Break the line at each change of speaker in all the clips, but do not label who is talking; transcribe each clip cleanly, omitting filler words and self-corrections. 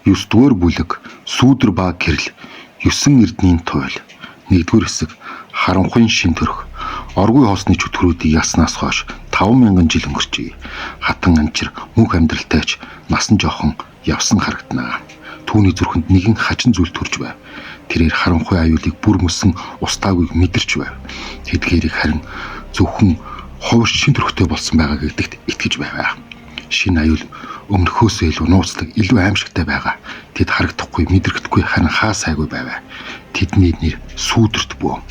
9-р бүлэг Сүүдэр ба гэрэл 9 эрдэнийн туйл 1-р хэсэг харанхуйн шин төрх оргүй хоосны чөтгөрүүдийг яснаас хойш 5,000 жил өнгөрчээ. Хатан анчир мөнх амьдралтайч насан жоохон явсан харагдана. Түүний зүрхэнд нэгэн хачин зүйл төрж байв. Тэрээр харанхуй аюулыг бүр мөсөн устаагүй мэдэрч байв. Тэдгээрийг харин зөвхөн ховш шин төрхтэй болсон байгаа гэдэгт итгэж байв. Шинэ аюул өмнөхөөсөө илүү нууцлаг, илүү аимшигтай байгаа. Тэд харагдахгүй, мэдрэхдэггүй харин хаа сайгүй байв. Тэдний нэр Сүүдэрт бөө.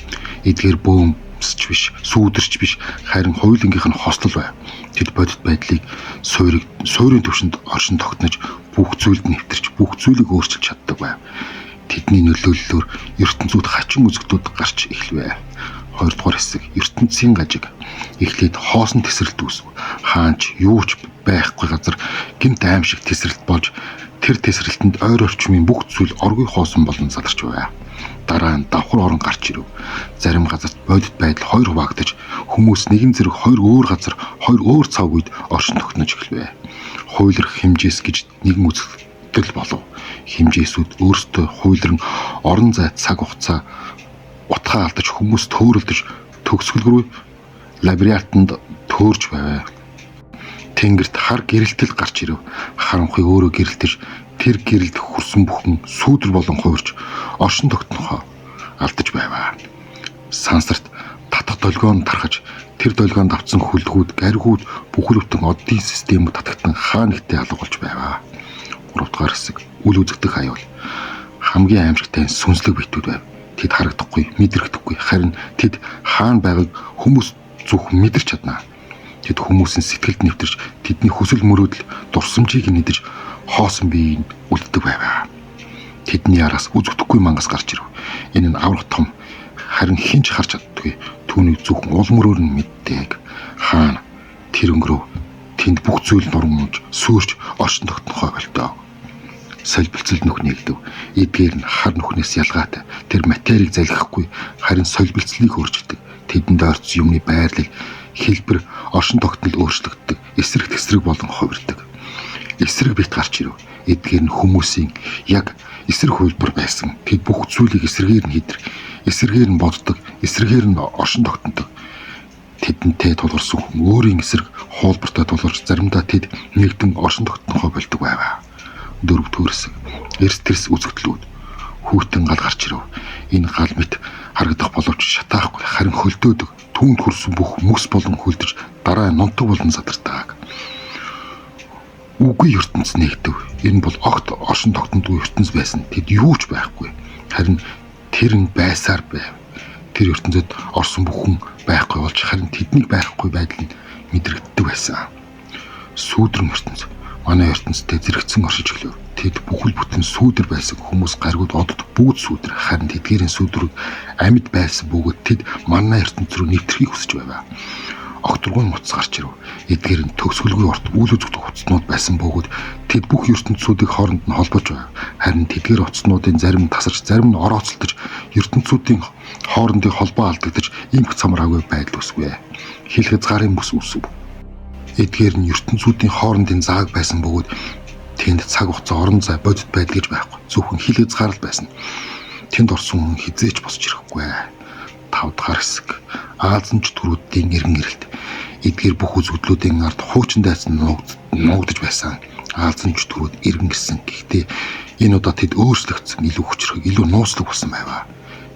Эдгээр бөөмсч биш, сүүдэрч биш, харин хуулингийнх нь хослол байв. Тэд бодит байдлыг суурийн төвшөнд оршин тогтнож, бүх зүйлд нэвтэрч, бүх зүйлийг өөрчилж чаддаг байв. Тэдний нөлөөллөөр ертөнцүүд хачин үзэгдүүд гарч эхлэв. 2-р хэсэг ертөнцийн гажиг. Эхлээд хоосон тесрэлт үүсв. Хаанч юуч байхгүй газар гинт аимшиг тесрэлт болж тэр тесрэлтэнд ойр орчмын бүх зүйл оргүй хоосон болон задарч байв. Дараа нь давхар орон гарч ирэв. Зарим газарт бодит байдал 2 хуваагдаж, хүмүүс нэгэн зэрэг 2 өөр газар, 2 өөр цаг үед оршин тогтнож эхэлвэ. Хуйлрах хэмжээс гэж нэгэн үзэгдэл болов. Хэмжээсүүд өөрсдөө хуйлран орон зай цаг хугацаа утгаа алдаж хүмүүс төөрөлдөж төгсгөл рүү лабиринтанд төөрж байв. Тэнгэрт хар гэрэлтэл гарч ирэв. Харанхуй өөрөө гэрэлтэж тэр гэрэлд хүрсэн бүхэн Сүүдэр болон хуурч оршин тогтнохоо алдаж байв. Сансарт татах долгион тархаж тэр долгионд авцсан хүлгүүд, гаригууд бүхэлдэн оддын системд татагтан хаа нэгтээ алга болж байв. 3-р хэсэг үл үзэгдэх аюул. Хамгийн аимшигтай сүнслэг битүүд байв. Тэд харагдахгүй, мэдрэхдэггүй, харин тэд хаана байгааг хүмүүс зөвхөн мэдэрч чадна. Тэд хүмүүсийн сэтгэлд нэвтэрч, тэдний хүсэл мөрөөдөл, дурсамжийг нэгдэж хоосон биеийг үлддэг байв. Тэдний араас үзэгдэхгүй мангас гарч ирэв. Энэ нь аврах том, харин хинч харж чаддаггүй. Түүнийг зөвхөн ул мөрөөр нь мэддэг. Хаана тэр өнгөрөв. Тэнд бүх зүйл нурмж, сүрч, оршин тогтнохоо болтоо. Солилцол нүх нэгдэв. Эдгээр нь хар нүхнээс ялгаатай. Тэр материйг залгихгүй, харин солилцлыг өөрчилдөг. Тэдэнд орц юмны байрлал, хэлбэр, оршин тогтнол өөрчлөгддөг. Эсрэг тэсрэг болон хувирдаг. Эсрэг бит гарч ирэв. Эдгээр нь хүмүүсийн яг эсрэг хувилбар байсан. Тэд бүх зүйлийг эсрэгээр нь хийдэг. Эсрэгээр нь боддог, эсрэгээр нь оршин тогтнодог. Тэдэнтэй тулгарсан хүн өөрийн эсрэг хуулбартай тулгарч заримдаа тэд нэгдэн оршин тогтнохоо болдог байв. 4-р хэсэг эрс тэрс үзэгдлүүд. Хүүтэн гал гарч ирэв. Энэ гал мэт харагдах боловч шатаахгүй, харин хөлдөөдөг. Түүнд хүрсэн бүх мөс болон хөлдөж дараа нь нунтаг болон задардаг. Үгүй ертөнц нэгдэв. Энэ бол огт оршин тогтнодгүй ертөнц байсан. Тэд юу ч байхгүй. Харин тэр нь байсаар байв. Тэр ертөнцид орсон бүхэн байхгүй болж харин тэднийг байхгүй байдал нь мэдрэгддэг байсан. Сүүдрэн ертөнц. Манай ертөнцтэй зэрэгцэн оршиж эхлэв. Тэд бүхэл бүтэн Сүүдэр байсан хүмүүс гаргууд одод бүгд Сүүдэр, харин тэдгээрийн Сүүдрүүд амьд байсан бөгөөд тэд манай ертөнц рүү нэвтрэхийг хүсэж байв. Огторгуйн утас гарч ирэв. Эдгээр нь төгсгөлгүй урт үйл үзэгдэх утаснууд байсан бөгөөд тэд бүх ертөнцүүдийг хооронд нь холбож байв. Харин тэдгээр утаснуудын зарим нь тасарч, зарим нь орооцолдож, ертөнцүүдийн хоорондын холбоо алдагдаж, имх цамар агай байдал үсвэ. Хил хязгаарын бүс үсв. Эдгээр нь ертөнцүүдийн хоорондын зааг байсан бөгөөд тэнд цаг хугацаа, орон зай, бодит байдал гэж байхгүй. Зөвхөн хил хязгаар л байсан. Тэнд орсон хүн хизээч босч ирэхгүй. 5-р хэсэг Аазанч төрүүдийн эргэн ирэлт. Эдгээр бүх үзэгдлүүдийн ард хуучин дайсан нуугдж байсан. Аазанч төрүүд эргэн ирсэн. Гэхдээ энэ удаа тэд өөрчлөгдсөн, илүү хүчрэг, илүү нууцлаг болсон байв.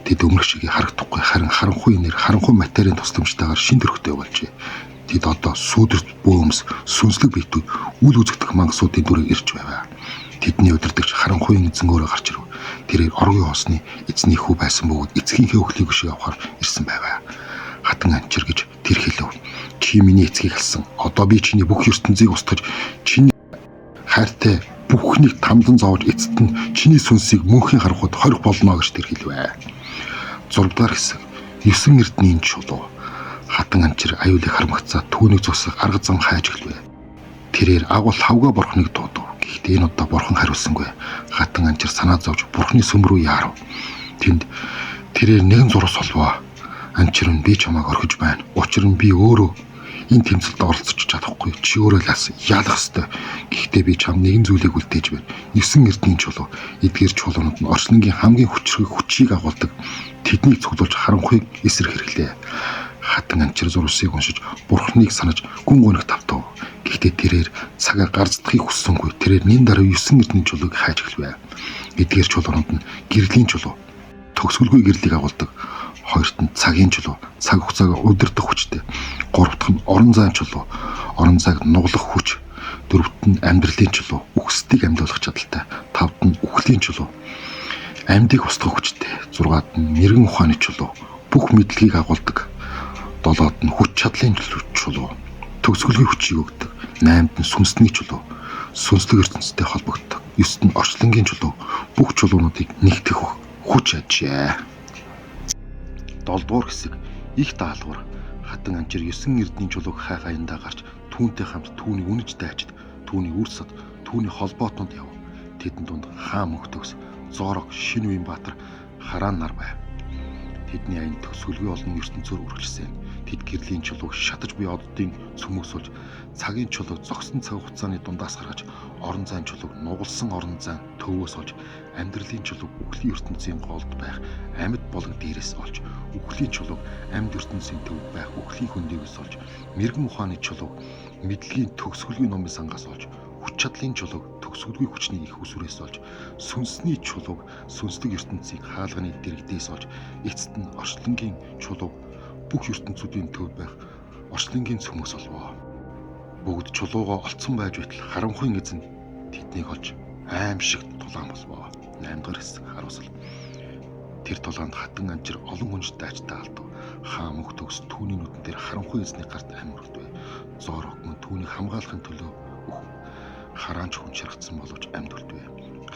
Тэд өмнөх шиг харагдахгүй, харин харанхуй нэр, харанхуй материйн тусламжтайгаар шин төрхтэй болжээ. Тэд одоо Сүүдэрт бөөмс, сүнслэг битүүд, үл үзэгдэх мангасуудын дүрийг ирж байв. Тэдний удирдагч харанхуйн эзэн өөрөө гарч ирэв. Тэрээр оргүй хоосны эзний хүү байсан бөгөөд эцгийнхээ өхлийг өшөө авахар ирсэн байв. Хатан анчир гэж тэр хэлв. Чи миний эцгийг алсан. Одоо би чиний бүх ертөнцийг устгаж, чиний хайртай бүхнийг тамдан зовж эцэд нь чиний сүнсийг мөнхийн харанхуйд хорих болно гэж тэр хэлвэ. 6-р хэсэг 9 эрдэнийн чулуу. Хатан анчир аюулыг харамгацаа түүнийг зогсох арга зам хайж эхлэв. Тэрээр агуул хавга бурхныг дуудав. Гэхдээ энэ удаа бурхан хариулсангүй. Хатан анчир санаа зовж бурхны сүм рүү яарав. Тэнд тэрээр нэгэн зураг солвоо. Анчир нь би чамайг орхиж байна. Учир нь би өөрөө Энэ тэмцэлд оролцож чадахгүй. Чи өөрөө ялах ёстой. Гэхдээ би чам нэгэн зүйлийг үлдээж байна. 9 эрдэнийн чулуу. Эдгээр чулуунууд нь орчлонгийн хамгийн хүчийг агуулдаг. Тэднийг цуглуулж харанхуйг эсрэг хэрэглээ. Хатан анчир зурсыг уншиж бурхныг санаж гүн гоног тавтав. Гэхдээ тэрээр цагаар гарцдахыг хүссэнгүй. Тэрээр нин дараа 9 эрдэнийн чулууг хайж эхлэв. Эдгээр чулуунууд нь гэрлийн чулуу. Төгсгөлгүй гэрлийг агуулдаг. Хоёрт нь цагийн чулуу, цаг хугацааг удирдах хүчтэй. Гуравт нь орон зайн чулуу, орон зайг нуглах хүч. Дөрөвт нь амьдралын чулуу, үхсдийг амьлуулах чадaltaй. Тавт нь үхлийн чулуу, амьдыг устгах хүчтэй. Зургаад нь мэрэгэн ухааны чулуу, бүх мэдлэгийг агуулдаг. Долоод нь хүч чадлын чулуу, төгсгөлгүй хүчийг өгдөг. Наймд нь сүнсний чулуу, сүнслэг ертөнцтэй холбогддог. Ёст нь орчлонгийн чулуу, бүх чулуунуудыг нэгтгэх хүч ажээ. 7 дугаар хэсэг их даалгавар. Хатан анчир 9 эрдэнийн чулууг хайх аяндаа гарч түүнтэй хамт түүнийг үнэж дайчид, түүний үрсэд, түүний холбоотнод яв. Тэдэн дунд хаан мөнхтөгс, зорог, шинэ үеийн баатар, хараан нар байв. Тэдний аянд төгсгөлгүй олон ертөнцөөр үргэлжсэн. Тэд гэрлийн чулууг шатаж буй оддын цөмөсөлж, цагийн чулууг зогсон цаг хугацааны дундаас гаргаж, орон зайн чулууг нугалсан орон зайн төвөөс олж, амьдралын чулууг үхлийн ертөнцийн голд байх амьд болог дээрээс олж, үхлийн чулууг амьд ертөнцийн төвд байх үхлийн хөндөөс олж, мэрэгэн ухааны чулууг мэдлэгийн төгсгөлгүй номын сангаас олж, хүч чадлын чулууг төгсгөлгүй хүчний их усүрээс олж, сүнсний чулууг сүнслэг ертөнцийн хаалганы дэрэгдээс олж, эцэст нь орчлонгийн чулууг бүх ертөнцүүдийн төвд байх орчлонгийн цөмөөс олвоо. Бүгд чулуугаа олцсон байж байтал харанхуйн эзэн тэднийг олж аимшигт тулаан болвоо. 8 дугаар хэсэг харуулсал. Тэр тулаанд хатан анчир олон хүнж дайчтай алдав. Хаан мөнх төгс түүний нүдэн дээр харанхуй эзний гарт амьрагдав. Зорог мөн түүнийг хамгаалахын төлөө хараанч хүн шаргацсан боловч амьд үлдвэ.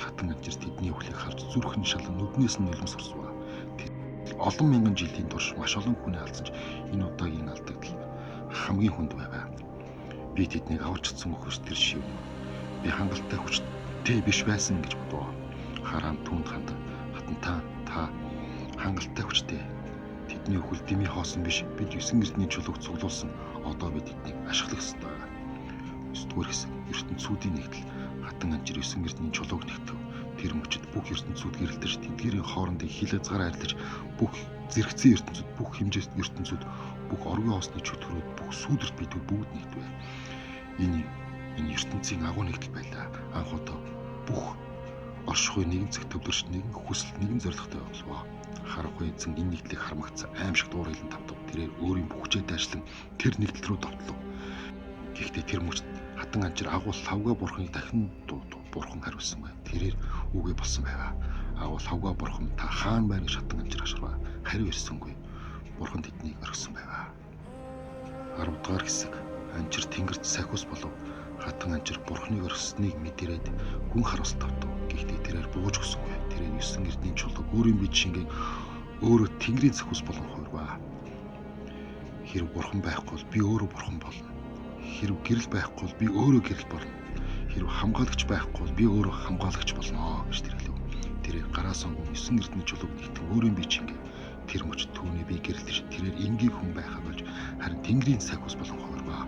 Хатан анчир тэдний үхлийг харж зүрхэн шалан нүднээс нь нулимсарсваа. Олон мянган жилийн турш маш олон хүнээ алдсан ч энэ удаагийн алдагдал хамгийн хүнд байв. Би тэднийг авч чадсан өгөхөс тэр шив. Би хангалттай хүчтэй биш байсан гэж бодов. Хараан түүнд хатан та хангалттай хүчтэй. Тэдний үхэл дэмий хоосон биш. Бид 9 эрдэнийн чулууг цуглуулсан. Одоо бид тэднийг ашиглах ёстой. 9 дугаар хэсэг ертөнцүүдийн нэгдэл. Хатан анчир 9 эрдэнийн чулууг нэгтгэв. Тэр мөчид бүх ертөнцүүд гэрэлтэж, тэдгээрийн хоорондын хил хязгаар арилж, бүх зэрэгцэн ертөнцүүд, бүх хэмжээст ертөнцүүд, бүх оргын хоосны чөтгөрүүд, бүх сүүдэрт бидүүд бүгд нэгдвэ. Энэ ертөнцийн агуу нэгдэл байлаа. Анх удаа бүх оршихуй нэгэн зэг төвлөрч, нэгэн хүсэл, нэгэн зорилготой болвоо. Харанхуй эзэн энэ нэгдлийг хармагцсан аимшиг дуур хэлэн тавтав. Тэрээр өөрийн бүхчээ дайшлан тэр нэгдэл рүү довтлоо. Гэхдээ тэр мөчид хатан анчир агуул лавга бурханыг дахин дуудав. Бурхан хариулсан бай. Тэрээр үгүй болсон байваа. Агуул лавга бурхан та хаан байна гэж хатан анчир ашраа. Хариу ирсэнгүй. Бурхан тэднийг орхисон байваа. 10 дугаар хэсэг. Анчир тэнгэрт сахиус болов. Хатан анчир бурханыг орхисныг мэдэрээд хүн харуулт тавтав. Гэхдээ тэрээр бууж өгсөнгүй. Тэрээр 9 эрдэнийн чулууг өөрийн бие жишингээ өөрөө тэнгэрийн сахиус болон хувирваа. Хэрв бурхан байхгүй бол би өөрөө бурхан болно. Хэрв гэрэл байхгүй бол би өөрөө гэрэл болно. Хэрв хамгаалагч байхгүй бол би өөрөө хамгаалагч болно гэж тэр хэлв. Тэрээр гараа сонгон 9 эрдэнийн чулууг нэгтгэв өөрийн бие жишингээ. Тэр мөч түүний бие гэрэлтэж тэрээр энгийн хүн байхаа болж харин тэнгэрийн сахиус болон хувирваа.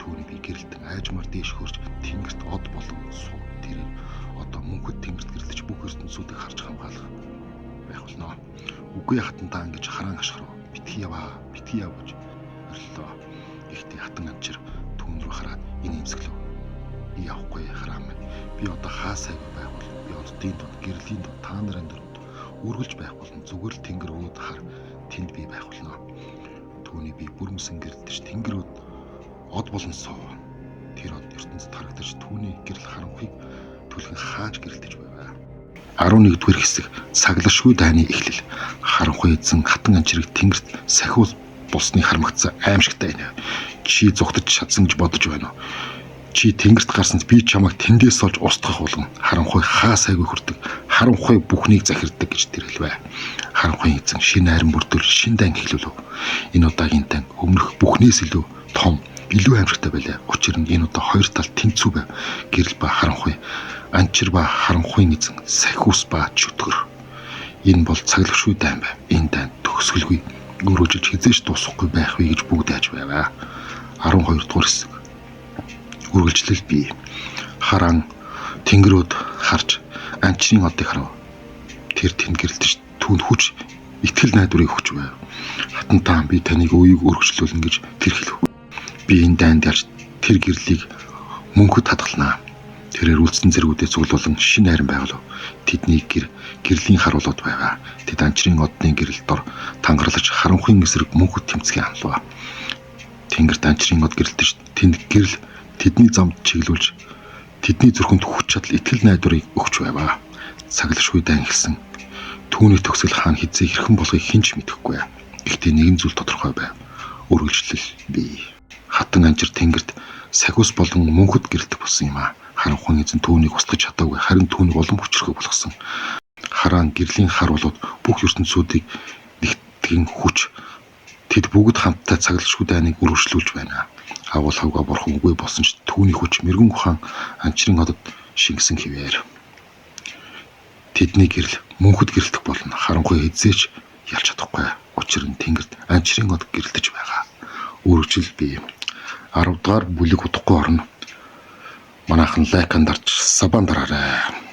Түүний бие гэрэлтэн айжмаар дээш хөрж тэнгэрт од болон суу. Тэрээр одоо мөнхөд тэнгэрт гэрэлтэж бүх ертөнцүүдийг харж хамгаалах байх болно. Үгүй хатан та ингэж хараан ашхрав. Битгий яваа гэж өрлөө. Ихтэй хатан анчир түүн рүү хараад энэ имсгэлв. Би явахгүй хараан минь. Би одоо хаа сайгүй байх бол би оддын дунд гэрлийн дунд та нарын дөрөнд үргэлж байх болно. Зүгээр л тэнгэр өөд хар тэнд би байх болно. Түүний би бүрмсэн гэрэлтэж тэнгэрүүд од болон сов. Тэр од ертөнцид харагдаж түүний гэрэл харанхуйг түлхэн хааж гэрэлтэж байваа. 11 дугаар хэсэг саглашгүй дайны эхлэл. Харанхуй эзэн хатан анчирыг тэнгэрт сахиус булсныг хармагцсан аимшигтай байна. Чи зүгтж чадсан гэж бодож байна уу? Чи тэнгэрт гарсанд би чамайг тэндээс олж устгах болгон харанхуй хаа сайгүй хүрдэг. Харанхуй бүхнийг захирддаг гэж тэр хэлвэ. Харанхуй эзэн шинэ хайрын бүрдүүр шинэ дан эхлүүлв. Энэ удаагийн дан өмнөх бүхнээс илүү том, илүү аимшигтай байлаа. Учир нь энэ удаа хоёр тал тэнцүү байв. Гэрэл ба харанхуй, анчир ба харанхуйн эзэн, сахиус ба чөтгөр. Энэ бол цаглагшгүй дайн байв. Энэ дайн төгсгөлгүй, өрөөжж хизээш дуусахгүй байх вэ гэж бүгд айж байваа. 12 дугаар хэсэг. Үргэлжлэл бий. Хараан тэнгэрүүд харж анчрын одыг харав. Тэр тэнд гэрэлтэж түүнд хүч итгэл найдварыг өгч байв. Хатантаа би таныг үеийг өргөжлүүлнэ гэж тэр хэлв. Би энэ дайнд ярьж тэр гэрлийг мөнхөд хадгалнаа. Тэрээр үлдсэн зэргүүдээ цуглуулан шинэ хайран байгуулав. Тэдний гэрлийн харуулууд байваа. Тэд анчрын одны гэрэл дор тангарлаж харанхуйн эсрэг мөнхөд тэмцгийн амлав. Тэнгэрт анчрын од гэрэлтэж тэнд гэрэл тэдний замд чиглүүлж тэдний зүрхэнд хүч чадал итгэл найдварыг өгч байваа. Цаглшгүй дан эхэлсэн. Түүний төгсгөл хаан хизээ хэрхэн болохыг хэн ч мэдэхгүй. Гэхдээ нэгэн зүйл тодорхой байв. Үргэлжлэл бий. Хатан анчир тэнгэрт сахиус болон мөнхөд гэрэлтэх болсон юм аа. Харанхуйн эзэн түүнийг устгаж чадаагүй, харин түүнийг улам хүчрхэг болгосон. Хараан гэрлийн харуулууд бүх ертөнцүүдийг нэгтгэн хүч. Тэд бүгд хамтдаа цаглшгүй дайныг үргэлжлүүлж байна. Агуул хавга бурхан үгүй болсон ч түүний хүч мэрэгэн ухаан анчрын одод шингэсэн хിവэр. Тэдний гэрэл мөнхөд гэрэлтэх болно. Харанхуй эзээч ялж чадахгүй. Учир нь тэнгэрт анчрын од гэрэлтэж байгаа. Үргэлжил бий. 10 дугаар бүлэг удахгүй орно. Манайхан лайканд дарж сабан дараарай.